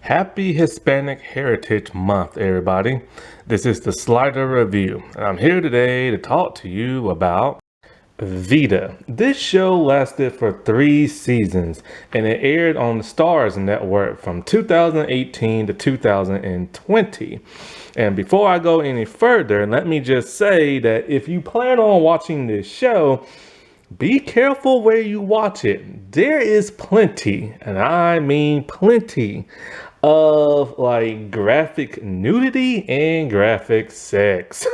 Happy Hispanic Heritage Month, everybody. This is the Slider Review, and I'm here today to talk to you about Vida. This show lasted for 3 seasons, and it aired on the Stars Network from 2018 to 2020. And before I go any further, let me just say that if you plan on watching this show, be careful where you watch it. There is plenty, and I mean plenty, of like graphic nudity and graphic sex.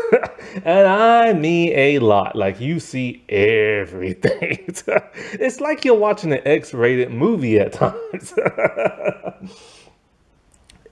And I mean a lot. Like you see everything. It's like you're watching an X-rated movie at times.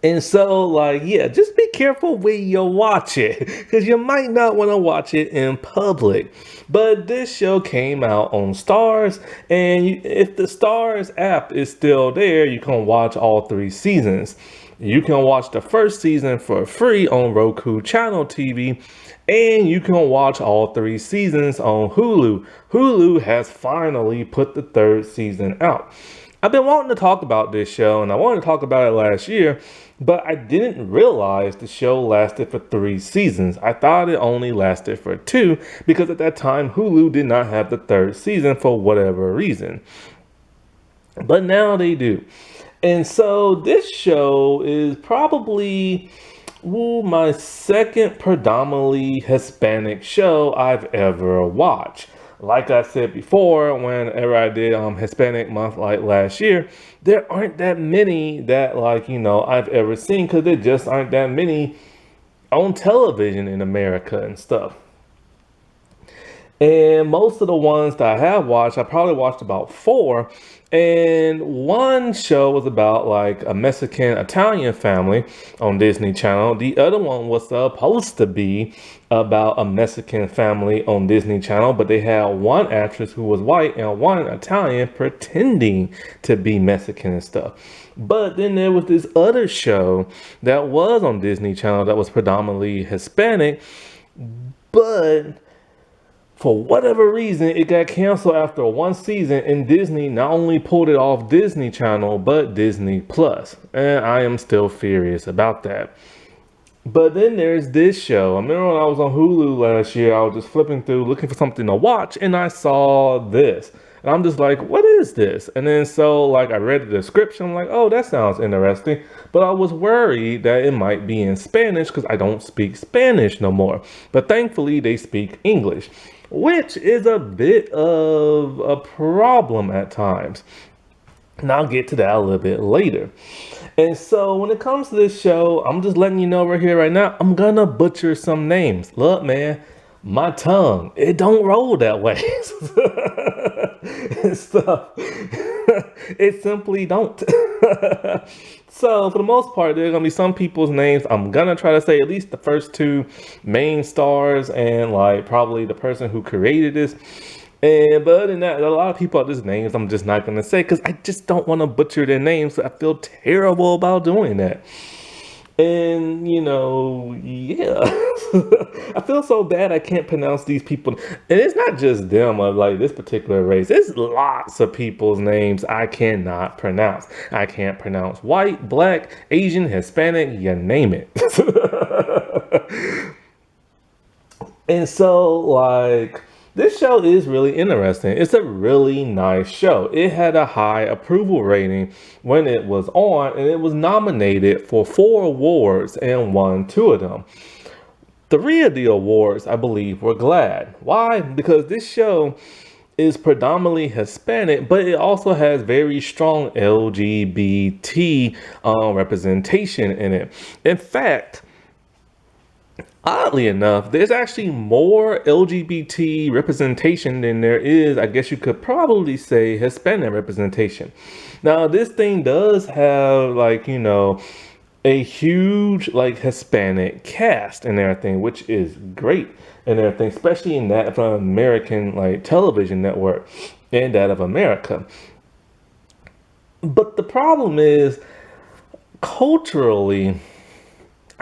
And so, like, yeah, just be careful where you watch it because you might not want to watch it in public. But this show came out on Stars, and if the Stars app is still there, you can watch all 3 seasons. You can watch the first season for free on Roku Channel TV, and you can watch all 3 seasons on Hulu. Hulu has finally put the 3rd season out. I've been wanting to talk about this show, and I wanted to talk about it last year, but I didn't realize the show lasted for 3 seasons. I thought it only lasted for 2 because at that time Hulu did not have the 3rd season for whatever reason. But now they do. And so this show is probably my second predominantly Hispanic show I've ever watched. Like I said before, whenever I did Hispanic Month like last year, there aren't that many that I've ever seen because there just aren't that many on television in America and stuff. And most of the ones that I have watched, I probably watched about 4. And one show was about like a Mexican Italian family on Disney Channel. The other one was supposed to be about a Mexican family on Disney Channel, but they had one actress who was white and one Italian pretending to be Mexican and stuff. But then there was this other show that was on Disney Channel that was predominantly Hispanic, but for whatever reason, it got canceled after 1 season, and Disney not only pulled it off Disney Channel, but Disney Plus. And I am still furious about that. But then there's this show. I remember when I was on Hulu last year, I was just flipping through looking for something to watch, and I saw this. And I'm just like, what is this? And then I read the description. I'm like, oh, that sounds interesting. But I was worried that it might be in Spanish because I don't speak Spanish no more. But thankfully, they speak English, which is a bit of a problem at times. And I'll get to that a little bit later. And so when it comes to this show, I'm just letting you know right here, right now, I'm gonna butcher some names. Look, man, my tongue, it don't roll that way. And stuff. It simply don't. So for the most part, there are gonna be some people's names I'm gonna try to say, at least the first 2 main stars and like probably the person who created this. But other than that, a lot of people are just names I'm just not gonna say because I just don't want to butcher their names. So I feel terrible about doing that. And yeah. I feel so bad I can't pronounce these people. And it's not just them of like this particular race. There's lots of people's names I cannot pronounce. I can't pronounce white, black, Asian, Hispanic, you name it. And so this show is really interesting. It's a really nice show. It had a high approval rating when it was on, and it was nominated for 4 awards and won 2 of them. 3 of the awards, I believe, were GLAAD. Why? Because this show is predominantly Hispanic, but it also has very strong LGBT representation in it. In fact, oddly enough, there's actually more LGBT representation than there is, I guess you could probably say, Hispanic representation. Now, this thing does have a huge Hispanic cast and everything, which is great and everything, especially in that from American television network and that of America. But the problem is, culturally,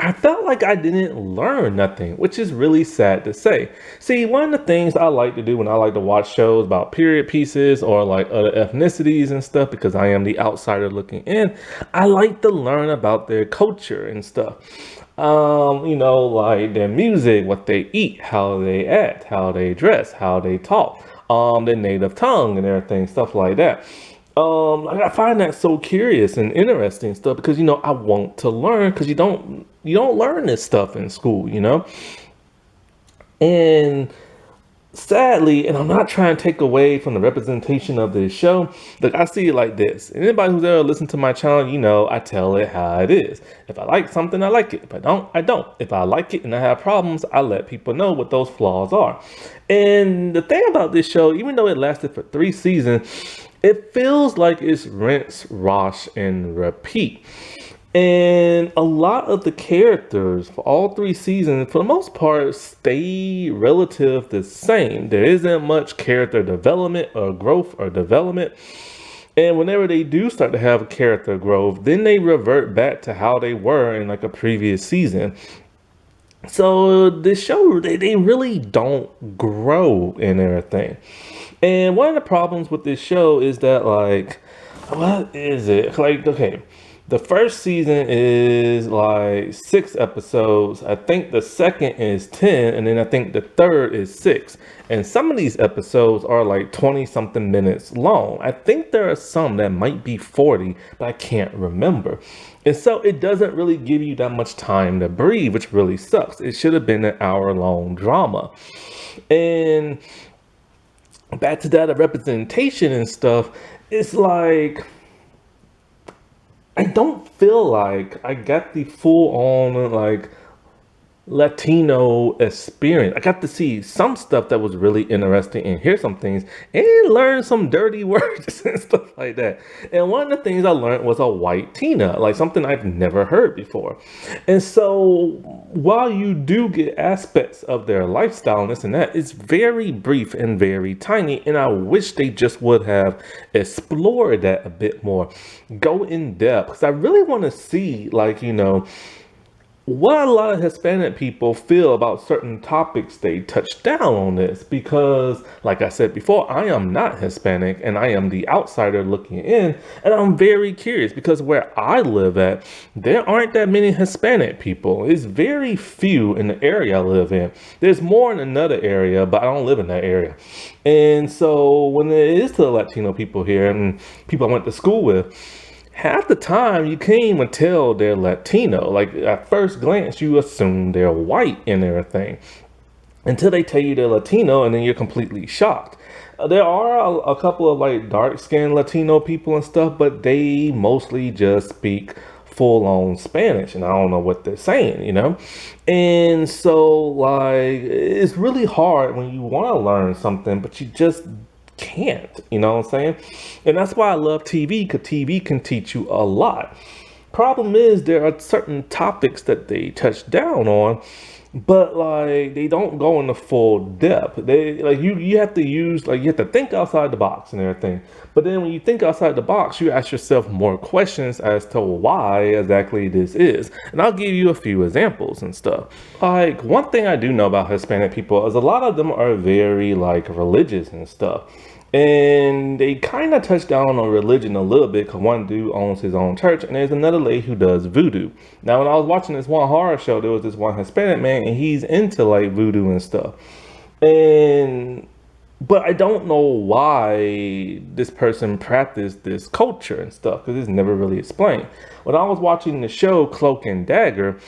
I felt like I didn't learn nothing, which is really sad to say. See, one of the things I like to do when I like to watch shows about period pieces or like other ethnicities and stuff, because I am the outsider looking in, I like to learn about their culture and stuff. Like their music, what they eat, how they act, how they dress, how they talk, their native tongue and everything, stuff like that. Like I find that so curious and interesting stuff because I want to learn because you don't learn this stuff in school, and sadly, and I'm not trying to take away from the representation of this show. Look, I see it like this. And anybody who's ever listened to my channel, I tell it how it is. If I like something, I like it. If I don't, I don't. If I like it and I have problems, I let people know what those flaws are. And the thing about this show, even though it lasted for 3 seasons, it feels like it's rinse, wash, and repeat. And a lot of the characters for all 3 seasons, for the most part, stay relative the same. There isn't much character development or growth or development. And whenever they do start to have character growth, then they revert back to how they were in like a previous season. So this show, they really don't grow in everything. And one of the problems with this show is that, like, what is it? Like, okay, the first season is like 6 episodes. I think the second is 10, and then I think the third is 6. And some of these episodes are like 20 something minutes long. I think there are some that might be 40, but I can't remember. And so it doesn't really give you that much time to breathe, which really sucks. It should have been an hour-long drama. And back to that representation and stuff, it's like I don't feel like I got the full on like Latino experience. I got to see some stuff that was really interesting and hear some things and learn some dirty words and stuff like that. And one of the things I learned was a white Tina, like something I've never heard before. And so while you do get aspects of their lifestyle and this and that, it's very brief and very tiny. And I wish they just would have explored that a bit more, go in depth, because I really want to see what a lot of Hispanic people feel about certain topics they touch down on this. Because, like I said before, I am not Hispanic and I am the outsider looking in, and I'm very curious because where I live at, there aren't that many Hispanic people. It's very few in the area I live in. There's more in another area, but I don't live in that area. And so when it is to the Latino people here and people I went to school with, half the time you can't even tell they're Latino. Like at first glance, you assume they're white and everything until they tell you they're Latino, and then you're completely shocked. There are a couple of like dark-skinned Latino people and stuff, but they mostly just speak full-on Spanish, and I don't know what they're saying, And so like it's really hard when you want to learn something, but you just can't, you know what I'm saying? And that's why I love TV, because TV can teach you a lot. Problem is there are certain topics that they touch down on, but like they don't go into full depth. They like you have to use you have to think outside the box and everything. But then when you think outside the box, you ask yourself more questions as to why exactly this is. And I'll give you a few examples and stuff. Like one thing I do know about Hispanic people is a lot of them are very like religious and stuff. And they kind of touch down on religion a little bit because one dude owns his own church and there's another lady who does voodoo. Now, when I was watching this one horror show, there was this one Hispanic man and he's into like voodoo and stuff. But I don't know why this person practiced this culture and stuff because it's never really explained. When I was watching the show Cloak and Dagger,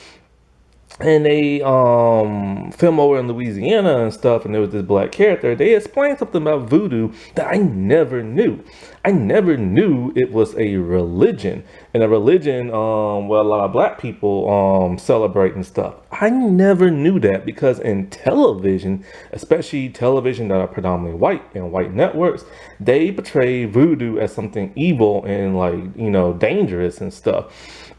and they film over in Louisiana and stuff, and there was this black character, they explained something about voodoo that I never knew. I never knew it was a religion, and a religion where a lot of black people celebrate and stuff. I never knew that because in television, especially television that are predominantly white and white networks, they portray voodoo as something evil and like, dangerous and stuff.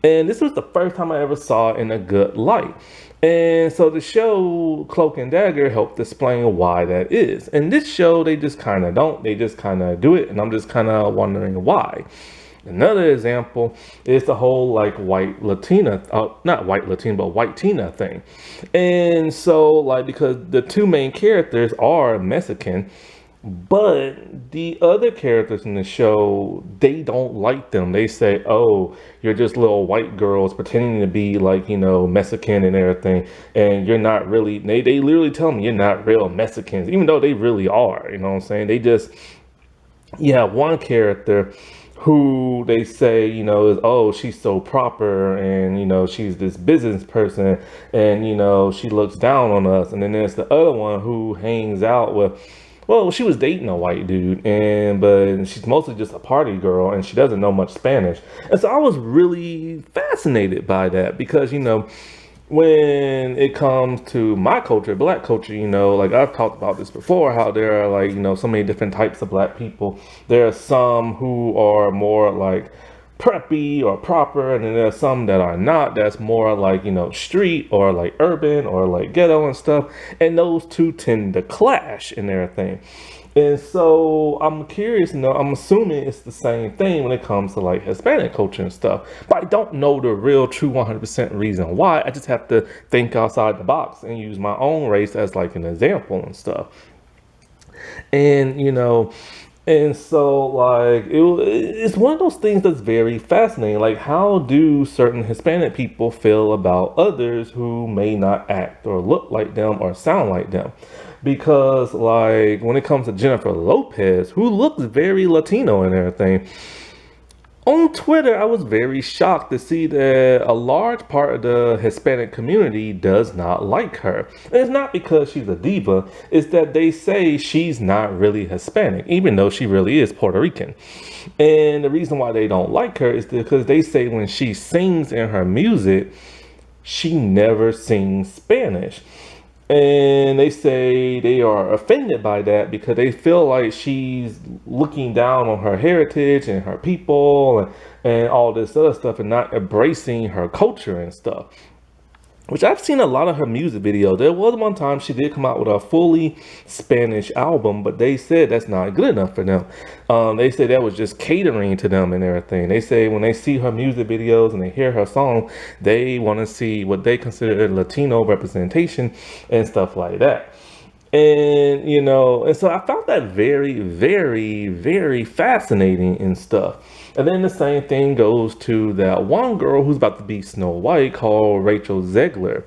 And this was the first time I ever saw it in a good light. And so the show Cloak and Dagger helped explain why that is. And this show, they just kind of don't. They just kind of do it. And I'm just kind of wondering why. Another example is the whole like white Latina, not white Latina, but white Tina thing. And so, like, because the two main characters are Mexican, but the other characters in the show, they don't like them. They say, oh, you're just little white girls pretending to be like, Mexican and everything. And you're not really, they literally tell me you're not real Mexicans, even though they really are. You know what I'm saying? They just, you have one character who they say, is, oh, she's so proper and, she's this business person and, she looks down on us. And then there's the other one who hangs out with, well, she was dating a white dude, but she's mostly just a party girl and she doesn't know much Spanish. And so I was really fascinated by that because, when it comes to my culture, black culture, like I've talked about this before, how there are like, so many different types of black people. There are some who are more like preppy or proper, and then there are some that are not, that's more like, street or like urban or like ghetto and stuff. And those two tend to clash and everything. And so I'm curious, I'm assuming it's the same thing when it comes to like Hispanic culture and stuff. But I don't know the real true 100% reason why. I just have to think outside the box and use my own race as like an example and stuff. And, and so like it's one of those things that's very fascinating. Like, how do certain Hispanic people feel about others who may not act or look like them or sound like them? Because like when it comes to Jennifer Lopez, who looks very Latino and everything, on Twitter, I was very shocked to see that a large part of the Hispanic community does not like her. And it's not because she's a diva, it's that they say she's not really Hispanic, even though she really is Puerto Rican. And the reason why they don't like her is because they say when she sings in her music, she never sings Spanish. And they say they are offended by that because they feel like she's looking down on her heritage and her people and all this other stuff and not embracing her culture and stuff. Which I've seen a lot of her music videos. There was one time she did come out with a fully Spanish album, but they said that's not good enough for them. They said that was just catering to them and everything. They say when they see her music videos and they hear her song, they want to see what they consider Latino representation and stuff like that. And, and so I found that very, very, very fascinating and stuff. And then the same thing goes to that one girl who's about to be Snow White called Rachel Zegler.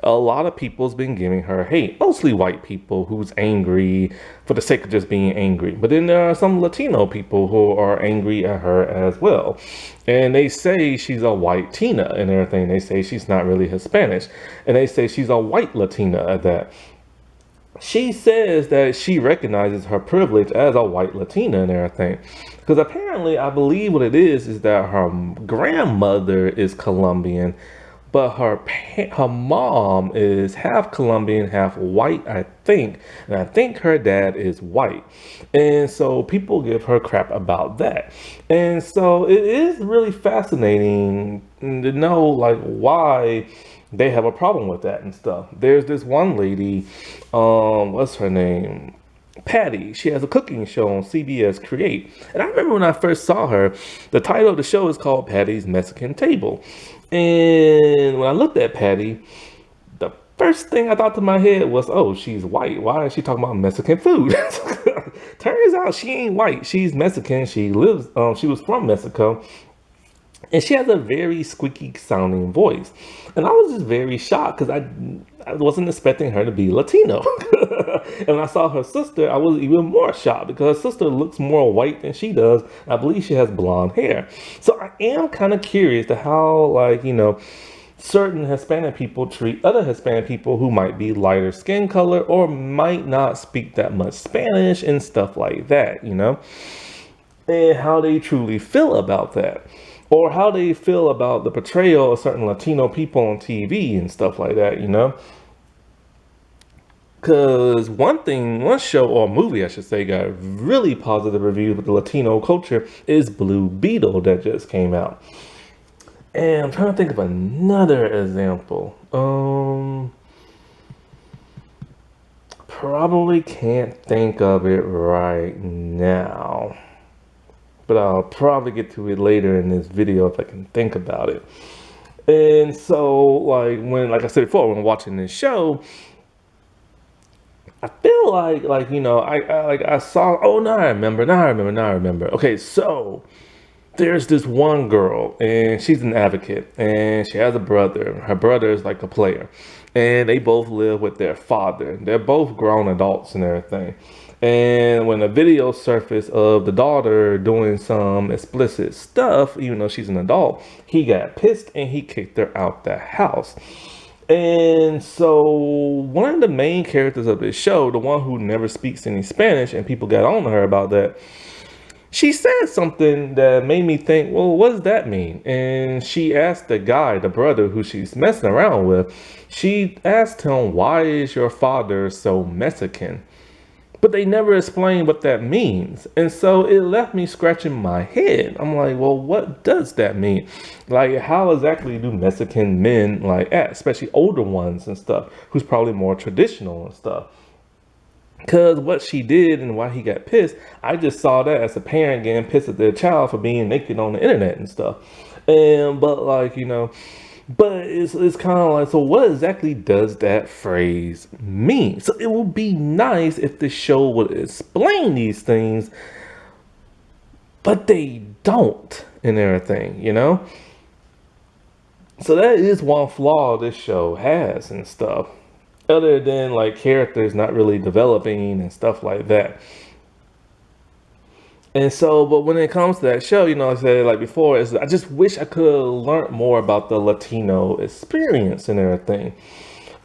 A lot of people's been giving her hate, mostly white people who's angry for the sake of just being angry. But then there are some Latino people who are angry at her as well. And they say she's a white Tina and everything. They say she's not really Hispanic. And they say she's a white Latina at that. She says that she recognizes her privilege as a white Latina and everything. Because apparently, I believe what it is that her grandmother is Colombian, but her mom is half Colombian, half white, I think. And I think her dad is white. And so people give her crap about that. And so it is really fascinating to know like why they have a problem with that and stuff. There's this one lady, what's her name? Patty. She has a cooking show on CBS Create. And I remember when I first saw her, the title of the show is called Patty's Mexican Table. And when I looked at Patty, the first thing I thought to my head was, oh, she's white. Why is she talking about Mexican food? Turns out she ain't white. She's Mexican. She was from Mexico. And she has a very squeaky sounding voice. And I was just very shocked because I wasn't expecting her to be Latino. And when I saw her sister, I was even more shocked because her sister looks more white than she does. I believe she has blonde hair. So I am kind of curious to how, like, certain Hispanic people treat other Hispanic people who might be lighter skin color or might not speak that much Spanish and stuff like that, and how they truly feel about that. Or how they feel about the portrayal of certain Latino people on TV and stuff like that, Because one show or movie, I should say, got really positive reviews with the Latino culture is Blue Beetle that just came out. And I'm trying to think of another example. Probably can't think of it right now. but I'll probably get to it later in this video if I can think about it. And so, like I said before, when watching this show, I feel like I saw. Oh, now I remember. Okay, so there's this one girl, and she's an advocate, and she has a brother. Her brother is like a player, and they both live with their father. They're both grown adults and everything. And when a video surfaced of the daughter doing some explicit stuff, even though she's an adult, he got pissed and he kicked her out the house. And so one of the main characters of this show, the one who never speaks any Spanish, and people got on to her about that, she said something that made me think, well, what does that mean? And she asked the guy, the brother who she's messing around with, she asked him, why is your father so Mexican? But they never explained what that means. And so it left me scratching my head. I'm like, well, what does that mean? Like, how exactly do Mexican men act, especially older ones and stuff, who's probably more traditional and stuff? Because what she did and why he got pissed, I just saw that as a parent getting pissed at their child for being naked on the internet and stuff. But it's kind of like, so what exactly does that phrase mean? So it would be nice if the show would explain these things, but they don't and everything, So that is one flaw this show has and stuff, other than characters not really developing and stuff like that. And so, but when it comes to that show, I said before, I just wish I could have learned more about the Latino experience and everything.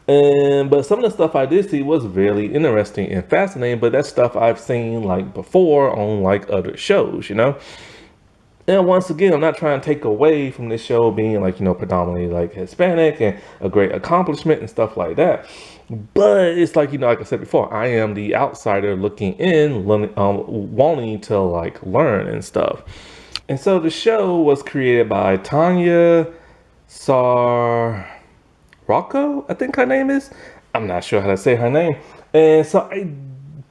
But some of the stuff I did see was really interesting and fascinating, but that's stuff I've seen before on other shows, And once again, I'm not trying to take away from this show being predominantly Hispanic and a great accomplishment and stuff like that. But it's like I said before, I am the outsider looking in, wanting to learn and stuff. And so the show was created by Tanya Sarrocco, I think her name is. I'm not sure how to say her name. And so I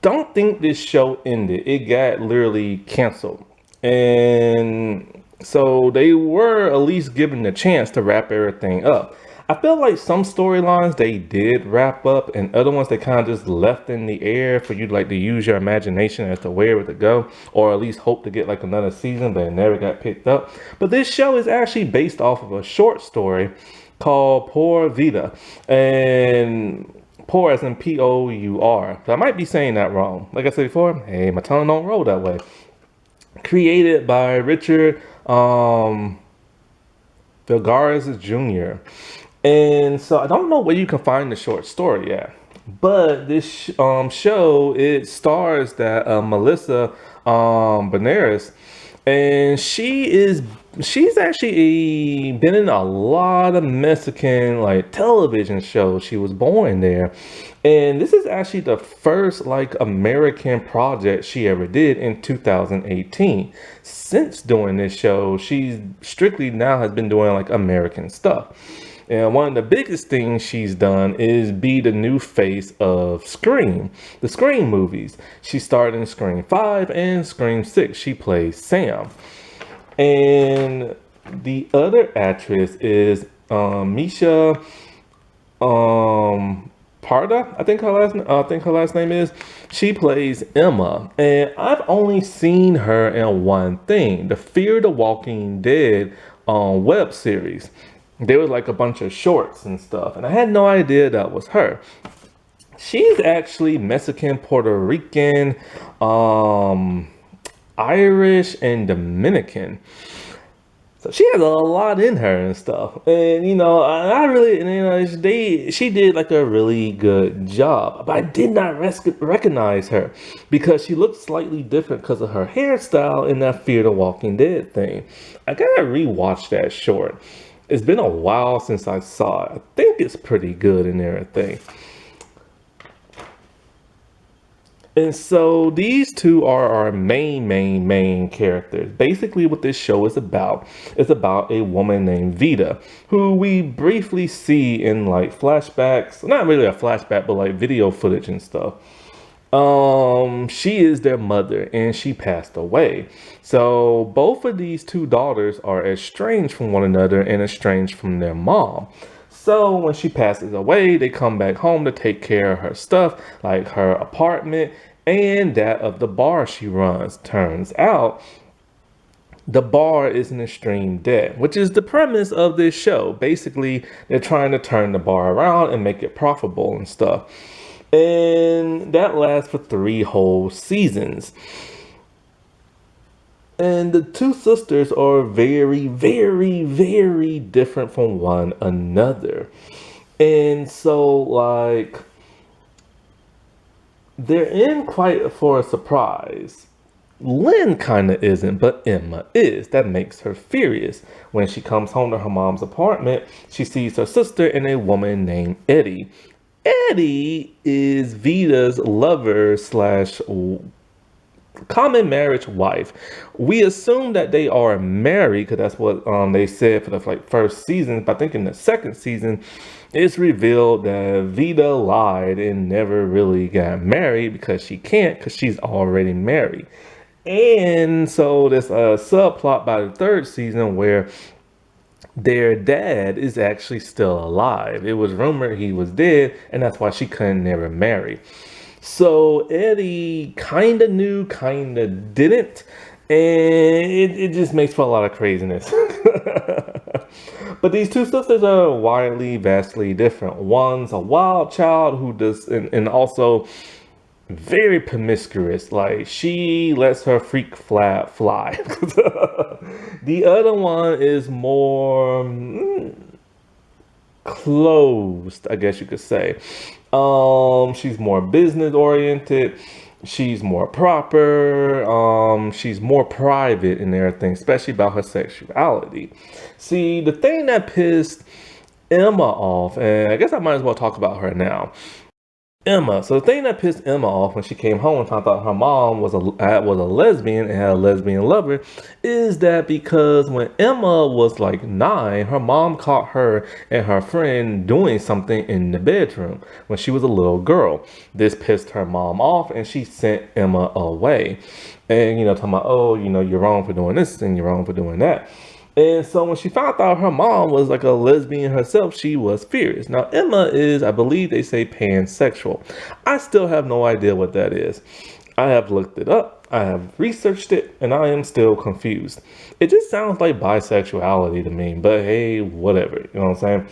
don't think this show ended. It got literally canceled. And so they were at least given the chance to wrap everything up. I feel like some storylines they did wrap up, and other ones they kind of just left in the air for you to use your imagination as to where it to go, or at least hope to get another season, but it never got picked up. But this show is actually based off of a short story called Por Vida, and Por as in P-O-U-R. So I might be saying that wrong. Like I said before, hey, my tongue don't roll that way. Created by Richard Vilgares Jr. And so I don't know where you can find the short story at, but this show, it stars that Melissa Benares, and she's actually been in a lot of Mexican television shows. She was born there, and this is actually the first American project she ever did in 2018. Since doing this show, she strictly now has been doing American stuff. And one of the biggest things she's done is be the new face of Scream, the Scream movies. She starred in Scream 5 and Scream 6. She plays Sam. And the other actress is Misha Parda, I think her last name is. She plays Emma, and I've only seen her in one thing, the Fear the Walking Dead web series. There was a bunch of shorts and stuff, and I had no idea that was her. She's actually Mexican, Puerto Rican, Irish, and Dominican. So she has a lot in her and stuff. And, she did a really good job. But I did not recognize her because she looked slightly different because of her hairstyle in that Fear the Walking Dead thing. I gotta rewatch that short. It's been a while since I saw it. I think it's pretty good and everything. And so these two are our main characters. Basically what this show is about a woman named Vida, who we briefly see in flashbacks, not really a flashback, but video footage and stuff. She is their mother and she passed away. So both of these two daughters are estranged from one another and estranged from their mom. So when she passes away, they come back home to take care of her stuff, like her apartment and that of the bar she runs. Turns out the bar is in extreme debt, which is the premise of this show. Basically, they're trying to turn the bar around and make it profitable and stuff. And that lasts for 3 whole seasons. And the two sisters are very, very, very different from one another. And so, like, they're in quite for a surprise. Lynn kind of isn't, but Emma is. That makes her furious. When she comes home to her mom's apartment, she sees her sister and a woman named Eddie. Eddie is Vida's lover slash common marriage wife. We assume that they are married because that's what they said for the first season. But I think in the second season, it's revealed that Vida lied and never really got married because she can't, because she's already married. And so there's a subplot by the third season where their dad is actually still alive. It was rumored he was dead, and that's why she couldn't never marry. So Eddie kind of knew, kind of didn't, and it just makes for a lot of craziness. But these two sisters are widely, vastly different. One's a wild child who does, and also very promiscuous. Like, she lets her freak fly. The other one is more closed, I guess you could say. She's more business oriented. She's more proper. She's more private in everything, especially about her sexuality. See, the thing that pissed Emma off, and I guess I might as well talk about her now. Emma. So the thing that pissed Emma off when she came home and found out her mom was a lesbian and had a lesbian lover is that because when Emma was like 9, her mom caught her and her friend doing something in the bedroom when she was a little girl. This pissed her mom off and she sent Emma away. And, talking about, oh, you're wrong for doing this and you're wrong for doing that. And so when she found out her mom was like a lesbian herself, she was furious. Now, Emma is, I believe they say, pansexual. I still have no idea what that is. I have looked it up, I have researched it, and I am still confused. It just sounds like bisexuality to me, but hey, whatever, you know what I'm saying?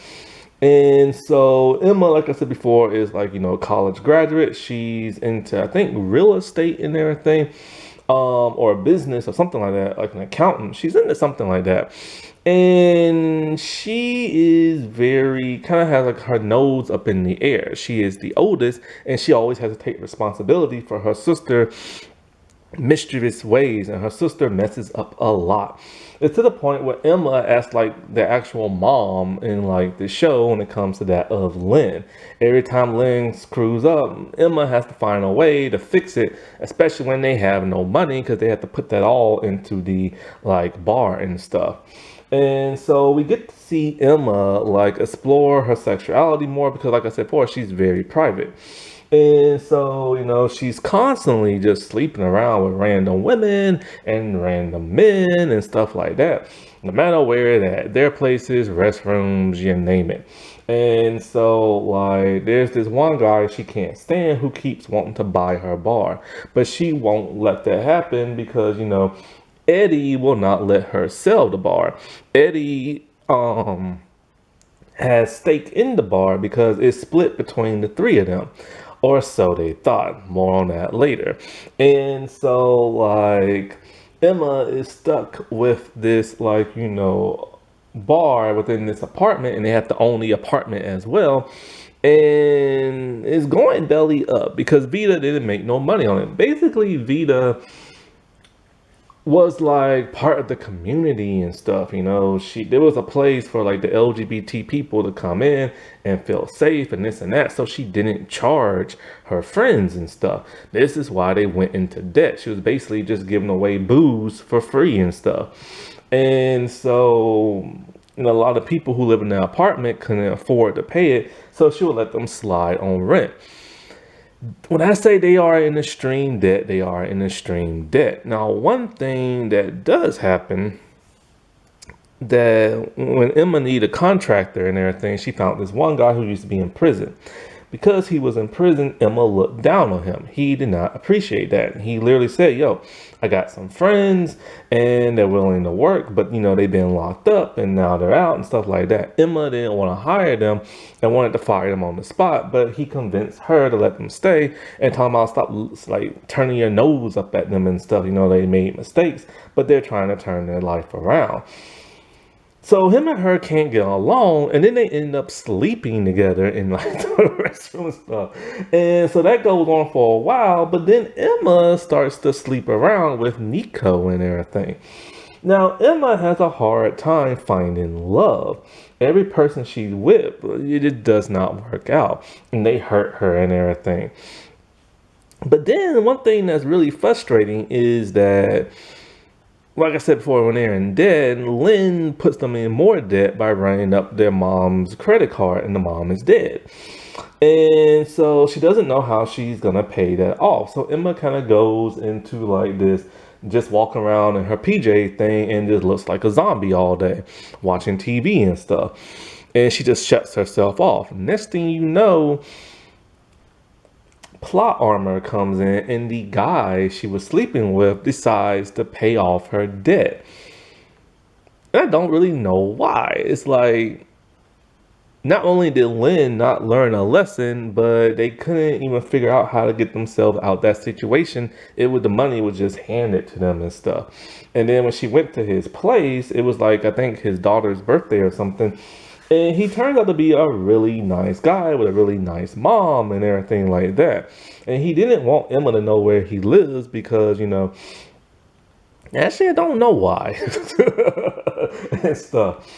And so Emma, like I said before, is like, a college graduate. She's into, I think, real estate and everything. Or a business or something like that, like an accountant. She's into something like that. And she is very, kind of has like her nose up in the air. She is the oldest and she always has to take responsibility for her sister mischievous ways, and her sister messes up a lot. It's to the point where Emma asks like the actual mom in like the show when it comes to that of Lynn. Every time Lynn screws up, Emma has to find a way to fix it, especially when they have no money because they have to put that all into the like bar and stuff. And so we get to see Emma like explore her sexuality more because, like I said before, she's very private. And so, she's constantly just sleeping around with random women and random men and stuff like that. No matter where that, their places, restrooms, you name it. And so, like, there's this one guy she can't stand who keeps wanting to buy her bar. But she won't let that happen because, Eddie will not let her sell the bar. Eddie, has stake in the bar because it's split between the three of them. Or so they thought. More on that later. And so, like, Emma is stuck with this, like, bar within this apartment, and they have to own the apartment as well. And it's going belly up because Vida didn't make no money on it. Basically, Vida was like part of the community and stuff. There was a place for like the LGBT people to come in and feel safe and this and that, so she didn't charge her friends and stuff. This is why they went into debt. She was basically just giving away booze for free and stuff. And so a lot of people who live in the apartment couldn't afford to pay it, so she would let them slide on rent. When I say they are in extreme debt, they are in extreme debt. Now, one thing that does happen, that when Emma needed a contractor and everything, she found this one guy who used to be in prison. Because he was in prison, Emma looked down on him. He did not appreciate that. He literally said, yo, I got some friends and they're willing to work, but they've been locked up and now they're out and stuff like that. Emma didn't want to hire them and wanted to fire them on the spot, but he convinced her to let them stay and told them I'll stop like turning your nose up at them and stuff. They made mistakes, but they're trying to turn their life around. So him and her can't get along, and then they end up sleeping together in like the restroom and stuff. And so that goes on for a while, but then Emma starts to sleep around with Nico and everything. Now, Emma has a hard time finding love. Every person she's with, it just does not work out, and they hurt her and everything. But then one thing that's really frustrating is that, like I said before, when they're in debt, Lynn puts them in more debt by running up their mom's credit card, and the mom is dead. And so she doesn't know how she's going to pay that off. So Emma kind of goes into like this, just walking around in her PJ thing and just looks like a zombie all day, watching TV and stuff. And she just shuts herself off. Next thing you know, plot armor comes in and the guy she was sleeping with decides to pay off her debt. And I don't really know why. It's like, not only did Lynn not learn a lesson, but they couldn't even figure out how to get themselves out that situation. The money was just handed to them and stuff. And then when she went to his place, it was like, I think his daughter's birthday or something. And he turned out to be a really nice guy with a really nice mom and everything like that. And he didn't want Emma to know where he lives because, actually, I don't know why. And stuff.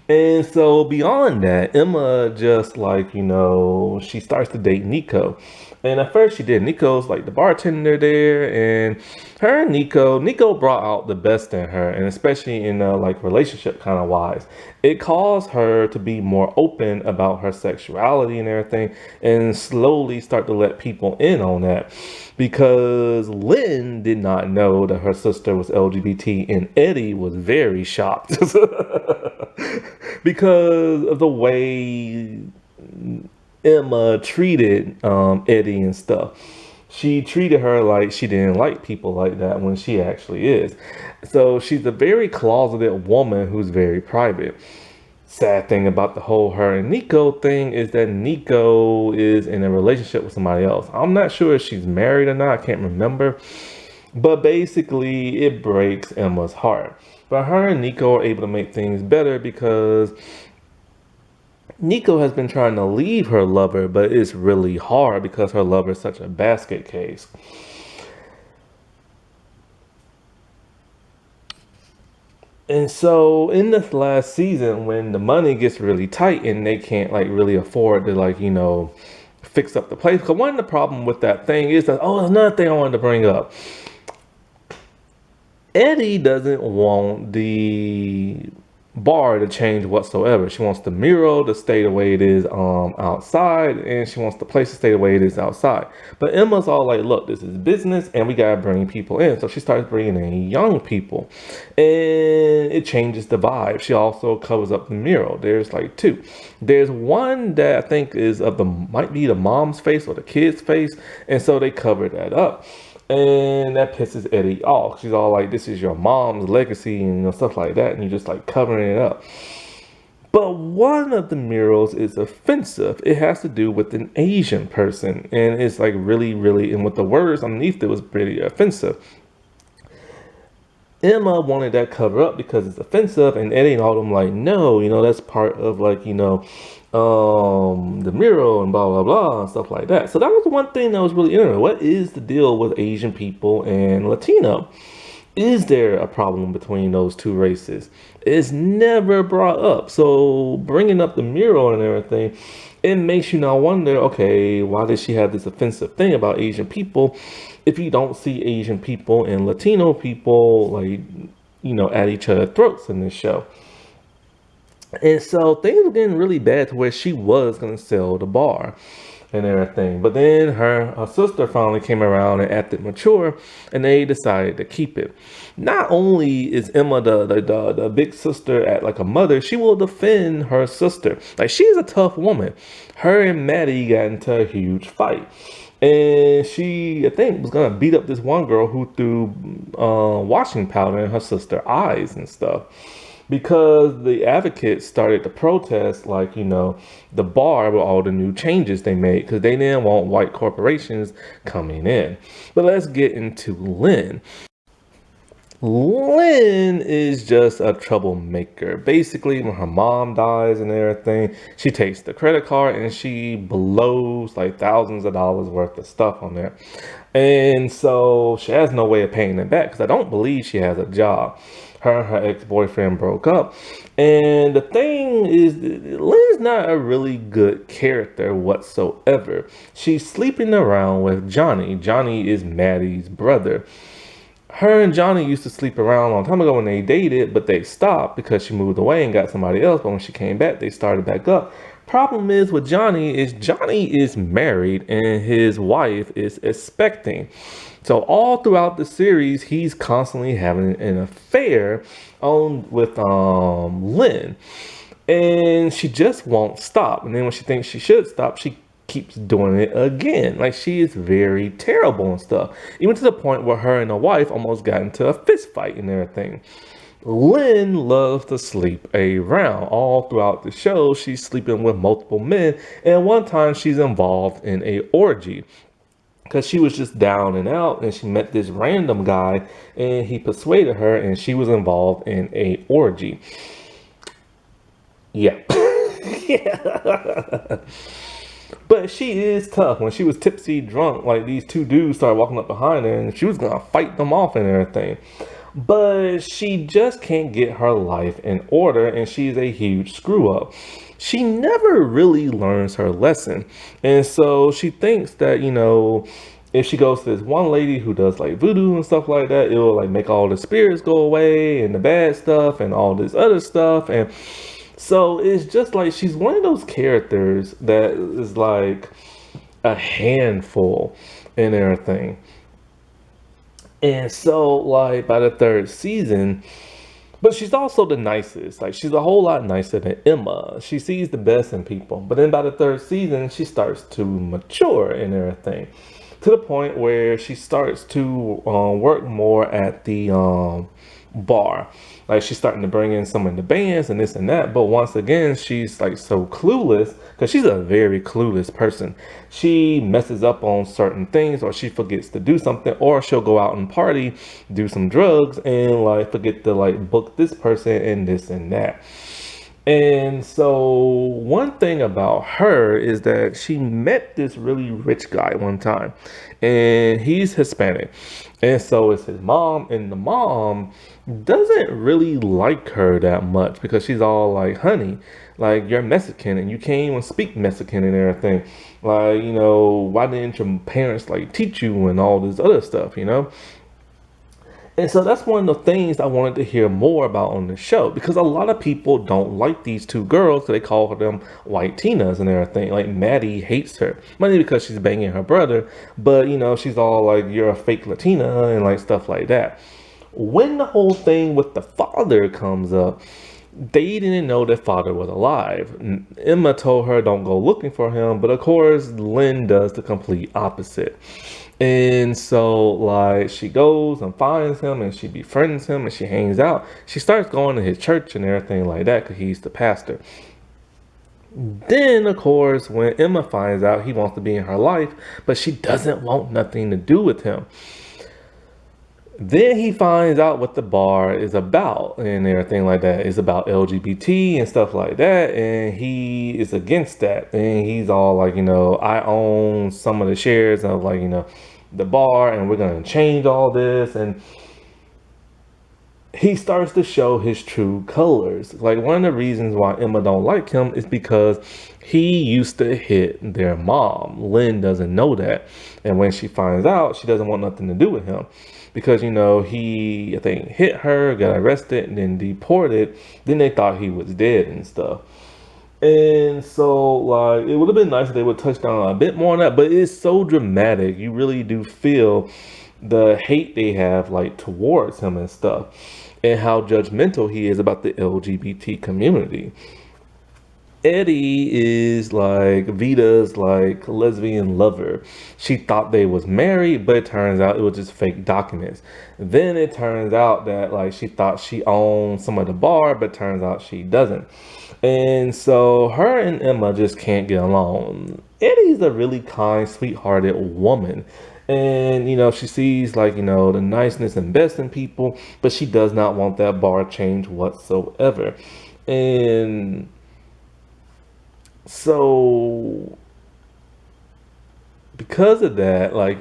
And so beyond that, Emma just she starts to date Nico. And at first she did. Nico's like the bartender there, and her and Nico brought out the best in her, and especially in relationship kind of wise. It caused her to be more open about her sexuality and everything, and slowly start to let people in on that. Because Lynn did not know that her sister was LGBT, and Eddie was very shocked because of the way Emma treated Eddie and stuff. She treated her like she didn't like people like that when she actually is. So she's a very closeted woman who's very private. Sad thing about the whole her and Nico thing is that Nico is in a relationship with somebody else. I'm not sure if she's married or not. I can't remember. But basically, it breaks Emma's heart. But her and Nico are able to make things better because Nico has been trying to leave her lover, but it's really hard because her lover is such a basket case. And so in this last season, when the money gets really tight and they can't really afford to fix up the place. Because one of the problem with that thing is that, there's another thing I wanted to bring up. Eddie doesn't want the bar to change whatsoever. She wants the mural to stay the way it is outside, and she wants the place to stay the way it is outside. But Emma's all like, look, this is business and we gotta bring people in. So she starts bringing in young people, and it changes the vibe. She also covers up the mural. There's two. There's one that I think is might be the mom's face or the kid's face, and so they cover that up. And that pisses Eddie off. She's all like, this is your mom's legacy and stuff like that. And you're just covering it up. But one of the murals is offensive. It has to do with an Asian person. And it's really, really, and with the words underneath it was pretty offensive. Emma wanted that cover up because it's offensive. And Eddie and all them no, that's part of the mural and blah blah blah and stuff like that. So that was one thing that was really interesting. What is the deal with Asian people and Latino? Is there a problem between those two races? It's never brought up. So bringing up the mural and everything, it makes you now wonder, okay, why does she have this offensive thing about Asian people if you don't see Asian people and Latino people at each other's throats in this show? And so things were getting really bad to where she was going to sell the bar. and everything. But then her sister finally came around and acted mature, and they decided to keep it. Not only is Emma the big sister at like a mother, she will defend her sister. Like, she's a tough woman. Her and Maddie got into a huge fight. And she, I think, was gonna beat up this one girl who threw washing powder in her sister's eyes and stuff. Because the advocates started to protest, like, the bar with all the new changes they made, because they didn't want white corporations coming in. But let's get into Lynn. Lynn is just a troublemaker. Basically, when her mom dies and everything, she takes the credit card and she blows like thousands of dollars worth of stuff on there. And so she has no way of paying it back, because I don't believe she has a job. Her and her ex-boyfriend broke up. And the thing is, Lynn's not a really good character whatsoever. She's sleeping around with Johnny. Johnny is Maddie's brother. Her and Johnny used to sleep around a long time ago when they dated, but they stopped because she moved away and got somebody else. But when she came back, they started back up. Problem is with Johnny is married and his wife is expecting. So all throughout the series, he's constantly having an affair with Lynn. And she just won't stop. And then when she thinks she should stop, she keeps doing it again. Like, she is very terrible and stuff. Even to the point where her and the wife almost got into a fist fight and everything. Lynn loves to sleep around. All throughout the show, she's sleeping with multiple men. And one time she's involved in a orgy, because she was just down and out, and she met this random guy and he persuaded her, and she was involved in a orgy. Yeah. Yeah. But she is tough. When she was tipsy drunk, like, these two dudes started walking up behind her and she was gonna fight them off and everything. But she just can't get her life in order, and she's a huge screw up. She never really learns her lesson. And so she thinks that, if she goes to this one lady who does like voodoo and stuff like that, it will like make all the spirits go away and the bad stuff and all this other stuff. And so it's just like, she's one of those characters that is like a handful and everything. And so, like, by the third season, but she's also the nicest. Like, she's a whole lot nicer than Emma. She sees the best in people. But then by the third season, she starts to mature and everything, to the point where she starts to work more at the bar. Like, she's starting to bring in some of the bands and this and that. But once again, she's like so clueless, because she's a very clueless person. She messes up on certain things, or she forgets to do something, or she'll go out and party, do some drugs, and like forget to like book this person and this and that. And so one thing about her is that she met this really rich guy one time, and he's Hispanic. And so it's his mom, and the mom doesn't really like her that much, because she's all like, honey, like, you're Mexican and you can't even speak Mexican and everything. Like, why didn't your parents like teach you and all this other stuff, And so that's one of the things I wanted to hear more about on the show, because a lot of people don't like these two girls, because they call them white Tinas and everything. Like, Maddie hates her, mainly because she's banging her brother, but she's all like, you're a fake Latina and like stuff like that. When the whole thing with the father comes up, they didn't know their father was alive. Emma told her don't go looking for him, but of course Lynn does the complete opposite. And so, like, she goes and finds him and she befriends him and she hangs out. She starts going to his church and everything like that, because he's the pastor. Then, of course, when Emma finds out, he wants to be in her life, but she doesn't want nothing to do with him. Then he finds out what the bar is about and everything like that. It's about LGBT and stuff like that. And he is against that. And he's all like, I own some of the shares of like, the bar, and we're going to change all this. And he starts to show his true colors. Like, one of the reasons why Emma don't like him is because he used to hit their mom. Lynn doesn't know that. And when she finds out, she doesn't want nothing to do with him. Because, he, I think, hit her, got arrested, and then deported. Then they thought he was dead and stuff. And so, like, it would have been nice if they would touch down a bit more on that, but it's so dramatic. You really do feel the hate they have, like, towards him and stuff, and how judgmental he is about the LGBT community. Eddie is like Vida's like lesbian lover. She thought they was married, but it turns out it was just fake documents. Then it turns out that like she thought she owned some of the bar, but turns out she doesn't. And so her and Emma just can't get along. Eddie's a really kind, sweethearted woman. And she sees like, the niceness and best in people, but she does not want that bar change whatsoever. And so because of that, like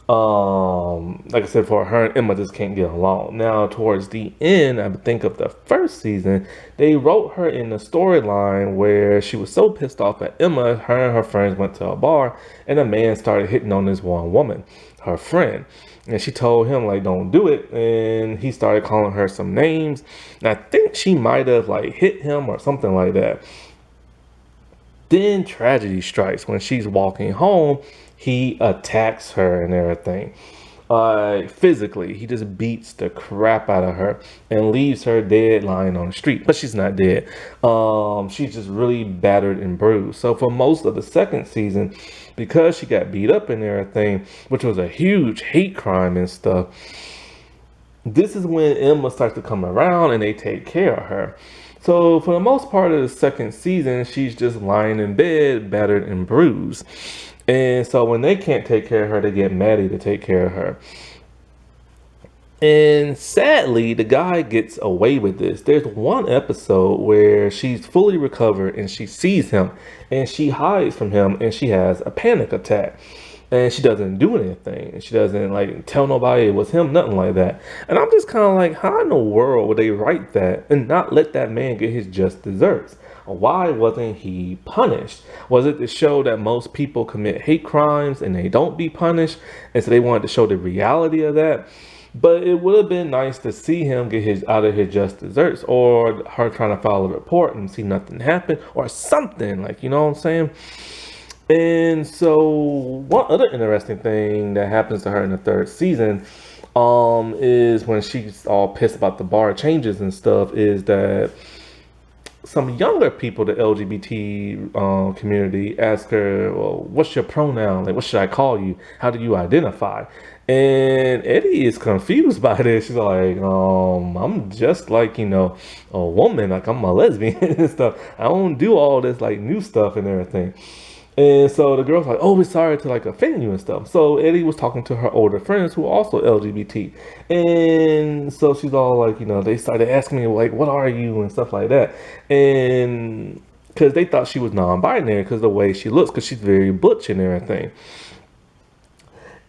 I said, for her and Emma just can't get along. Now, towards the end, I think of the first season, they wrote her in the storyline where she was so pissed off at Emma, her and her friends went to a bar, and a man started hitting on this one woman, her friend. And she told him, like, don't do it. And he started calling her some names. And I think she might have, like, hit him or something like that. Then tragedy strikes. When she's walking home, he attacks her and everything. Physically, he just beats the crap out of her and leaves her dead lying on the street. But she's not dead. She's just really battered and bruised. So for most of the second season, because she got beat up and everything, which was a huge hate crime and stuff, this is when Emma starts to come around and they take care of her. So for the most part of the second season, she's just lying in bed, battered and bruised. And so when they can't take care of her, they get Maddie to take care of her. And sadly, the guy gets away with this. There's one episode where she's fully recovered and she sees him and she hides from him and she has a panic attack. And she doesn't do anything. She doesn't like tell nobody it was him, nothing like that. And I'm just kind of like, how in the world would they write that and not let that man get his just desserts? Why wasn't he punished? Was it to show that most people commit hate crimes and they don't be punished? And so they wanted to show the reality of that. But it would have been nice to see him get his out of his just desserts, or her trying to file a report and see nothing happen, or something, like, you know what I'm saying? And so one other interesting thing that happens to her in the third season is when she's all pissed about the bar changes and stuff, is that some younger people, the LGBT community, ask her, well, what's your pronoun? Like, what should I call you? How do you identify? And Eddie is confused by this. She's like, I'm just like, a woman, like I'm a lesbian and stuff. I don't do all this like new stuff and everything. And so the girl's like, oh, we're sorry to like offend you and stuff. So Eddie was talking to her older friends who are also LGBT. And so she's all like, they started asking me like, what are you and stuff like that. And because they thought she was non-binary because of the way she looks, because she's very butch and everything.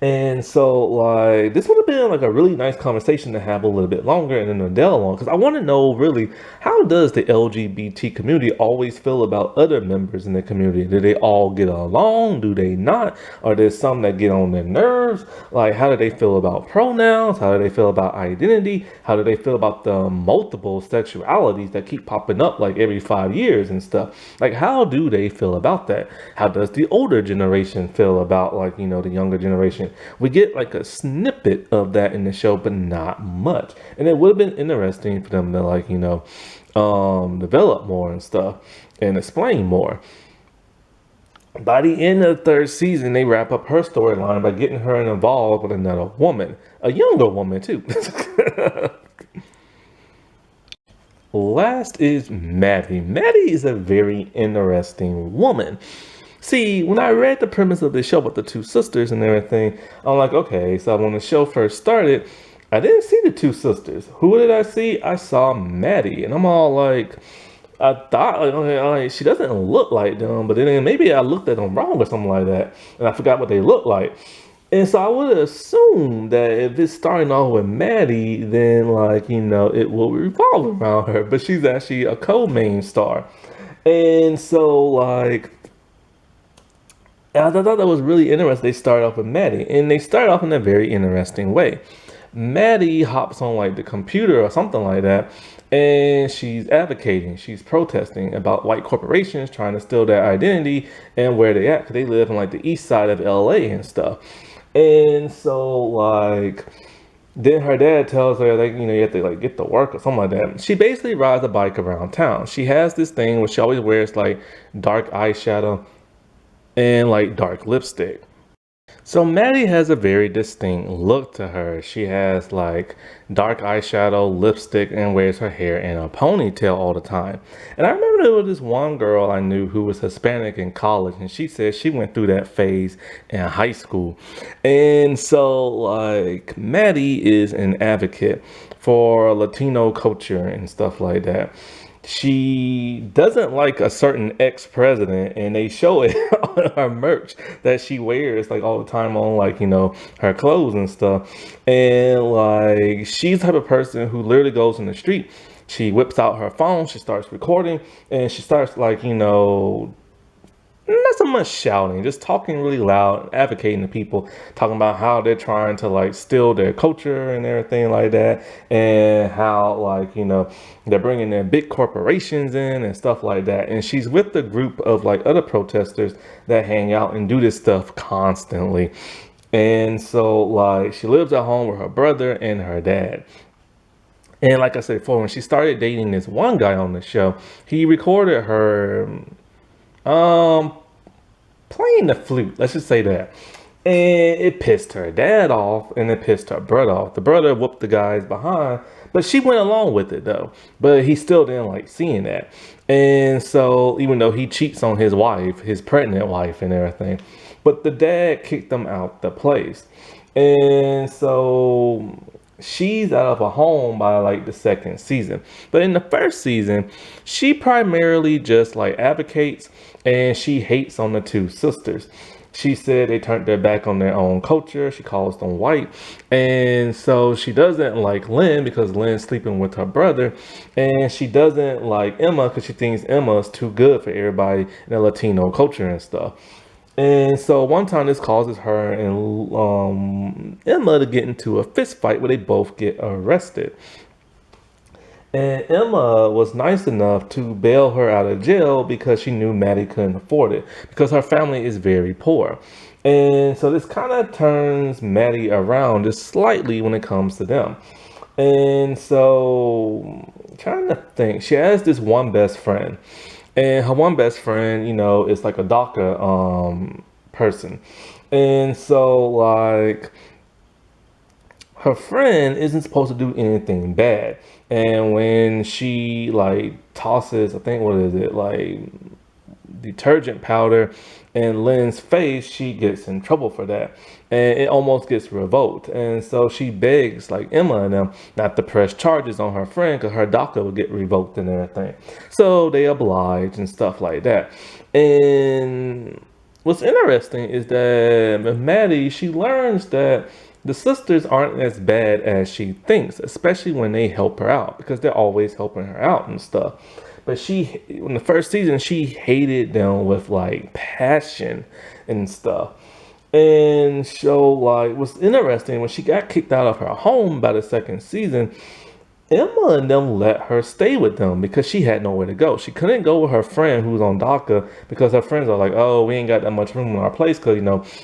And so, like, this would have been like a really nice conversation to have a little bit longer and then a dialogue, because I want to know really, how does the LGBT community always feel about other members in the community? Do they all get along? Do they not? Are there some that get on their nerves? Like, how do they feel about pronouns? How do they feel about identity? How do they feel about the multiple sexualities that keep popping up like every 5 years and stuff? Like, how do they feel about that? How does the older generation feel about, like, the younger generation? We get like a snippet of that in the show, but not much. And it would have been interesting for them to like, develop more and stuff and explain more. By the end of the third season, they wrap up her storyline by getting her involved with another woman, a younger woman too. Last is Maddie. Maddie is a very interesting woman. See, when I read the premise of the show about the two sisters and everything, I'm like, okay, so when the show first started, I didn't see the two sisters. Who did I see? I saw Maddie, and I'm all like, I thought, like, okay, like, she doesn't look like them, but then maybe I looked at them wrong or something like that, and I forgot what they look like. And so I would assume that if it's starting off with Maddie, then like, it will revolve around her, but she's actually a co-main star. And so like, I thought that was really interesting. They start off with Maddie, and they start off in a very interesting way. Maddie hops on like the computer or something like that, and she's advocating, she's protesting about white corporations trying to steal their identity and where they at, because they live on like the east side of LA and stuff. And so like then her dad tells her like, you have to like get to work or something like that. She basically rides a bike around town. She has this thing where she always wears like dark eyeshadow and like dark lipstick. So Maddie has a very distinct look to her. She has like dark eyeshadow, lipstick, and wears her hair in a ponytail all the time. And I remember there was this one girl I knew who was Hispanic in college, and she said she went through that phase in high school. And so like Maddie is an advocate for Latino culture and stuff like that. She doesn't like a certain ex-president, and they show it on her merch that she wears like all the time on like her clothes and stuff. And like she's the type of person who literally goes in the street, she whips out her phone, she starts recording, and she starts like not so much shouting, just talking really loud, advocating to people, talking about how they're trying to like steal their culture and everything like that, and how like they're bringing their big corporations in and stuff like that. And she's with the group of like other protesters that hang out and do this stuff constantly. And so like she lives at home with her brother and her dad. And like I said before, when she started dating this one guy on the show, he recorded her um playing the flute, let's just say that. And it pissed her dad off, and it pissed her brother off. The brother whooped the guys behind, but she went along with it though. But he still didn't like seeing that. And so even though he cheats on his wife, his pregnant wife and everything, but the dad kicked them out the place. And so she's out of a home by like the second season. But in the first season, she primarily just like advocates, and she hates on the two sisters. She said they turned their back on their own culture. She calls them white. And so she doesn't like Lynn because Lynn's sleeping with her brother. And she doesn't like Emma because she thinks Emma's too good for everybody in the Latino culture and stuff. And so one time this causes her and Emma to get into a fist fight where they both get arrested. And Emma was nice enough to bail her out of jail because she knew Maddie couldn't afford it because her family is very poor. And so this kind of turns Maddie around just slightly when it comes to them. And so trying to think, she has this one best friend. And her one best friend, is like a DACA person. And so like her friend isn't supposed to do anything bad. And when she like tosses, I think, what is it, like detergent powder in Lynn's face, she gets in trouble for that. And it almost gets revoked. And so she begs like Emma and them not to press charges on her friend because her DACA would get revoked and everything. So they oblige and stuff like that. And what's interesting is that with Maddie, she learns that the sisters aren't as bad as she thinks, especially when they help her out because they're always helping her out and stuff. But she, in the first season, she hated them with like passion and stuff. And so like what's interesting, when she got kicked out of her home by the second season, Emma and them let her stay with them because she had nowhere to go. She couldn't go with her friend who's on DACA because her friends are like, oh, we ain't got that much room in our place because,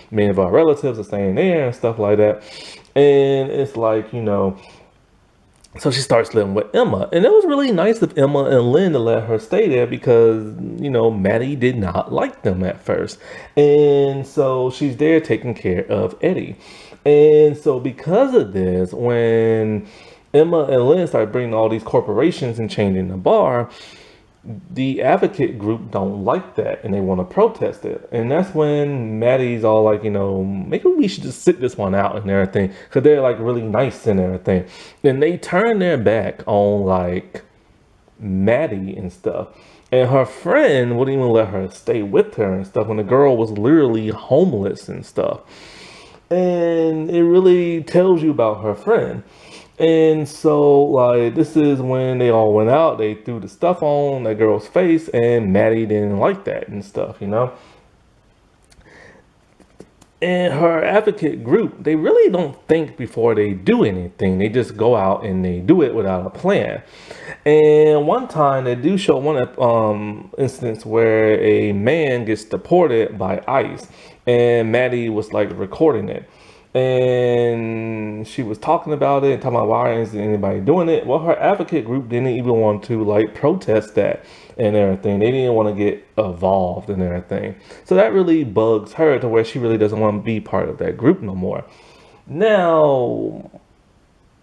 many of our relatives are staying there and stuff like that. And it's like, so she starts living with Emma. And it was really nice of Emma and Lynn to let her stay there because, Maddie did not like them at first. And so she's there taking care of Eddie. And so because of this, when Emma and Lynn started bringing all these corporations and changing the bar, the advocate group don't like that and they want to protest it. And that's when Maddie's all like, maybe we should just sit this one out and everything because they're like really nice and everything. And they turn their back on like Maddie and stuff. And her friend wouldn't even let her stay with her and stuff when the girl was literally homeless and stuff. And it really tells you about her friend. And so, like, this is when they all went out. They threw the stuff on that girl's face, and Maddie didn't like that and stuff, And her advocate group, they really don't think before they do anything. They just go out and they do it without a plan. And one time they do show one instance where a man gets deported by ICE, and Maddie was like recording it. And she was talking about it, talking about why isn't anybody doing it. Well, her advocate group didn't even want to like protest that and everything. They didn't want to get involved and everything. So that really bugs her to where she really doesn't want to be part of that group no more. Now,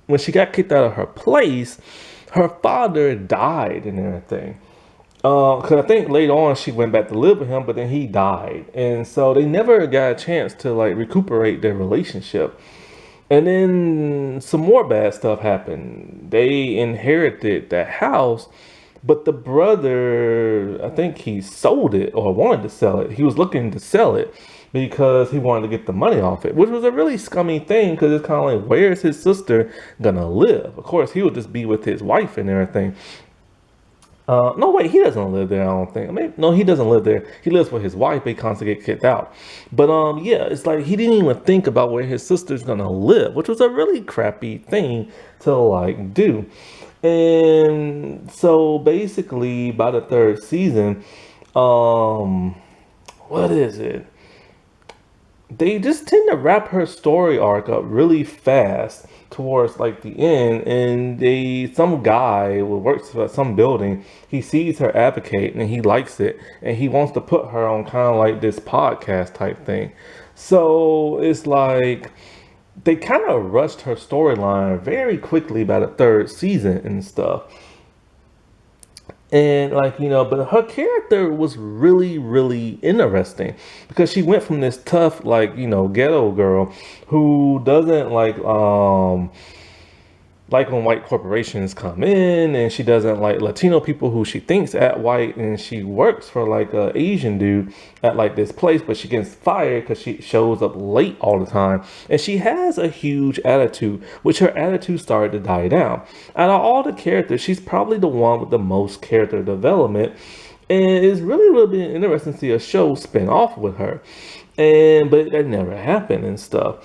when she got kicked out of her place, her father died and everything. Because I think later on she went back to live with him, but then he died, and so they never got a chance to like recuperate their relationship. And then some more bad stuff happened. They inherited the house, but the brother, I think he sold it or wanted to sell it. He was looking to sell it because he wanted to get the money off it, which was a really scummy thing because it's kind of like, where's his sister gonna live? Of course, he would just be with his wife and everything. No, wait, he doesn't live there, I don't think. Maybe, no, he doesn't live there. He lives with his wife, but he constantly get kicked out. But yeah, it's like he didn't even think about where his sister's gonna live, which was a really crappy thing to like do. And so basically by the third season, what is it? They just tend to wrap her story arc up really fast towards like the end, and some guy who works for some building, he sees her advocate and he likes it and he wants to put her on kind of like this podcast type thing. So it's like they kind of rushed her storyline very quickly by the third season and stuff. And like, but her character was really, really interesting because she went from this tough, like, ghetto girl who doesn't like when white corporations come in, and she doesn't like Latino people who she thinks act white, and she works for like a Asian dude at like this place, but she gets fired because she shows up late all the time, and she has a huge attitude, which her attitude started to die down. Out of all the characters, she's probably the one with the most character development, and it's really, really interesting to see a show spin off with her, but that never happened and stuff.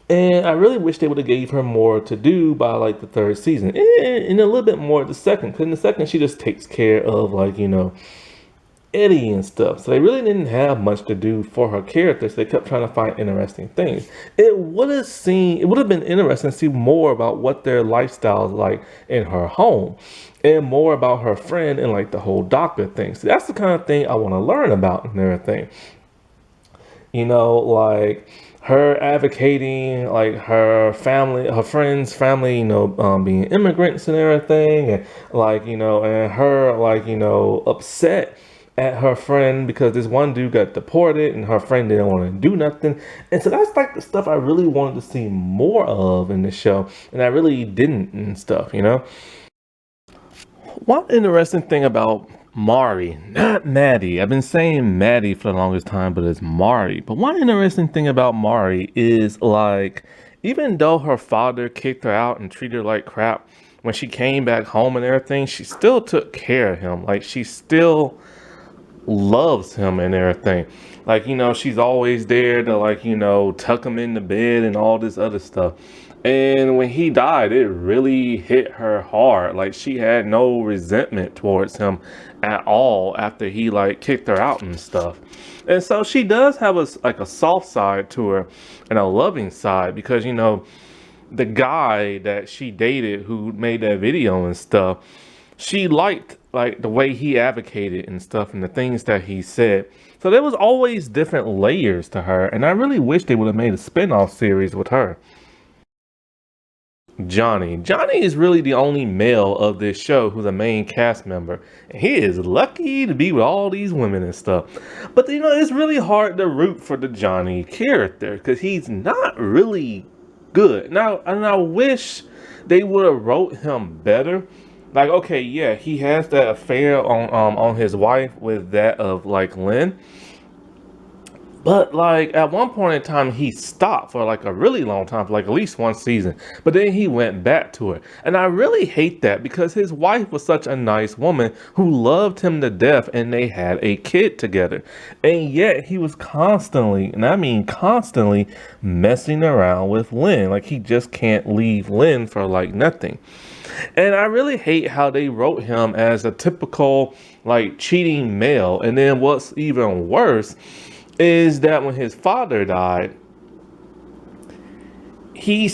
And I really wish they would have gave her more to do by like the third season, and a little bit more the second. Because in the second, she just takes care of like Eddie and stuff. So they really didn't have much to do for her characters. They kept trying to find interesting things. It would have been interesting to see more about what their lifestyle is like in her home, and more about her friend and like the whole doctor thing. So that's the kind of thing I want to learn about and everything. Like her advocating, like her family, her friends' family, being immigrants and everything, and like, and her like, upset at her friend because this one dude got deported and her friend didn't want to do nothing. And so that's like the stuff I really wanted to see more of in the show, and I really didn't and stuff. One interesting thing about Mari, not Maddie. I've been saying Maddie for the longest time, but it's Mari. But one interesting thing about Mari is like, even though her father kicked her out and treated her like crap, when she came back home and everything, she still took care of him. Like, she still loves him and everything. Like, she's always there to like, tuck him in the bed and all this other stuff. And when he died, it really hit her hard. Like, she had no resentment towards him at all after he like kicked her out and stuff. And so she does have a soft side to her and a loving side, because the guy that she dated who made that video and stuff, she liked like the way he advocated and stuff and the things that he said. So there was always different layers to her, and I really wish they would have made a spin-off series with her. Johnny is really the only male of this show who's a main cast member, and he is lucky to be with all these women and stuff. But it's really hard to root for the Johnny character because he's not really good. Now, and I wish they would have wrote him better. Like, okay, yeah, he has that affair on his wife with that of like Lynn. But like at one point in time, he stopped for like a really long time, for like at least one season. But then he went back to her, and I really hate that because his wife was such a nice woman who loved him to death, and they had a kid together. And yet he was constantly, and I mean constantly, messing around with Lynn. Like he just can't leave Lynn for like nothing. And I really hate how they wrote him as a typical like cheating male. And then what's even worse is that when his father died, he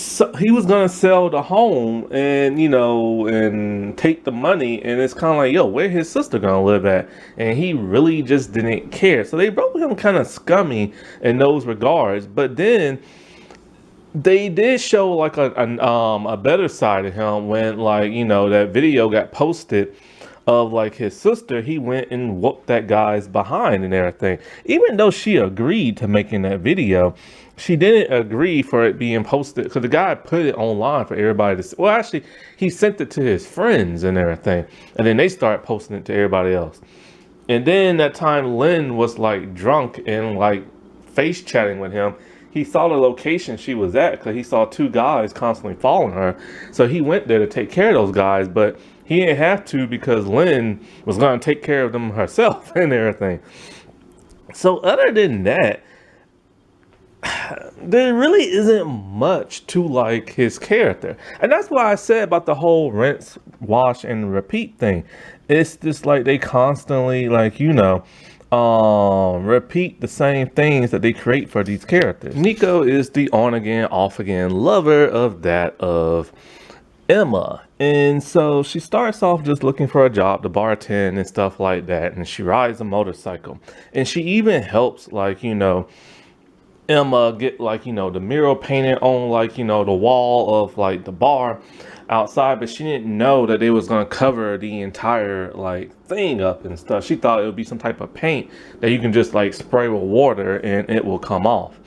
was gonna sell the home and and take the money, and it's kind of like, yo, where his sister gonna live at? And he really just didn't care. So they wrote him kind of scummy in those regards. But then they did show like a better side of him when like that video got posted of like his sister. He went and whooped that guy's behind and everything. Even though she agreed to making that video, she didn't agree for it being posted because the guy put it online for everybody to see. Well, actually, he sent it to his friends and everything, and then they started posting it to everybody else. And then that time Lynn was like drunk and like face chatting with him. He saw the location she was at because he saw two guys constantly following her. So he went there to take care of those guys, but he didn't have to because Lynn was going to take care of them herself and everything. So other than that, there really isn't much to like his character. And that's why I said about the whole rinse, wash, and repeat thing. It's just like they constantly like, repeat the same things that they create for these characters. Nico is the on again, off again lover of Emma. And so she starts off just looking for a job to bartend and stuff like that. And she rides a motorcycle. And she even helps like, Emma get like, the mural painted on like, the wall of like the bar outside, but she didn't know that it was going to cover the entire like thing up and stuff. She thought it would be some type of paint that you can just like spray with water and it will come off.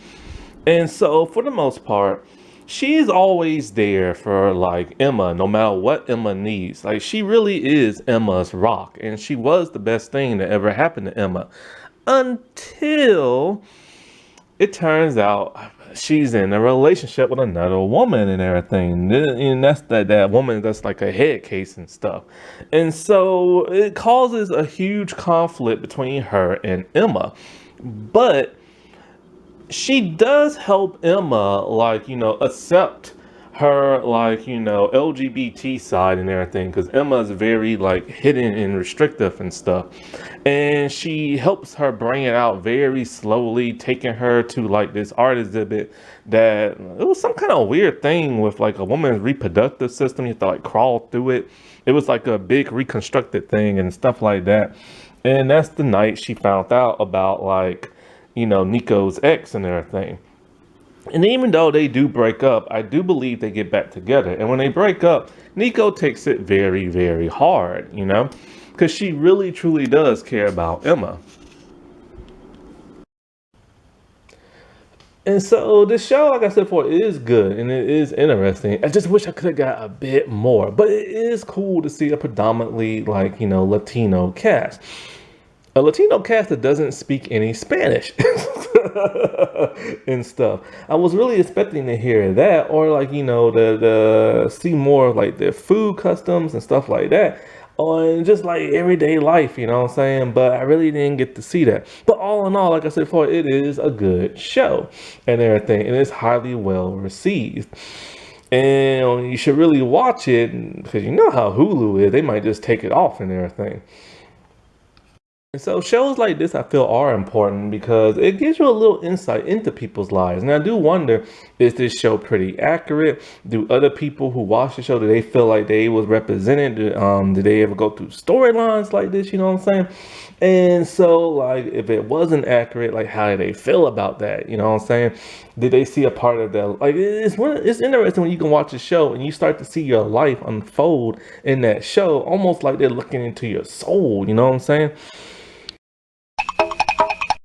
And so for the most part, she's always there for like Emma, no matter what Emma needs. Like she really is Emma's rock, and she was the best thing that ever happened to Emma until it turns out she's in a relationship with another woman and everything. And that's that woman that's like a head case and stuff. And so it causes a huge conflict between her and Emma. But she does help Emma, like, accept her, like, LGBT side and everything, because Emma's very, like, hidden and restrictive and stuff. And she helps her bring it out very slowly, taking her to, like, this art exhibit that it was some kind of weird thing with, like, a woman's reproductive system. You have to, like, crawl through it. It was, like, a big reconstructed thing and stuff like that. And that's the night she found out about, like, Nico's ex and everything. And even though they do break up, I do believe they get back together. And when they break up, Nico takes it very, very hard, because she really, truly does care about Emma. And so this show, like I said before, is good and it is interesting. I just wish I could have got a bit more, but it is cool to see a predominantly like, Latino cast. A Latino cast that doesn't speak any Spanish and stuff. I was really expecting to hear that, or like, the see more of like their food customs and stuff like that, or just like everyday life, what I'm saying? But I really didn't get to see that. But all in all, like I said before, it is a good show and everything, and it's highly well received. And you should really watch it because you know how Hulu is. They might just take it off and everything. And so shows like this I feel are important because it gives you a little insight into people's lives. And I do wonder, is this show pretty accurate? Do other people who watch the show, do they feel like they was represented? Did they ever go through storylines like this? You know what I'm saying? And so like if it wasn't accurate, like how did they feel about that? You know what I'm saying? Did they see a part of that? Like it's interesting when you can watch a show and you start to see your life unfold in that show, almost like they're looking into your soul. You know what I'm saying?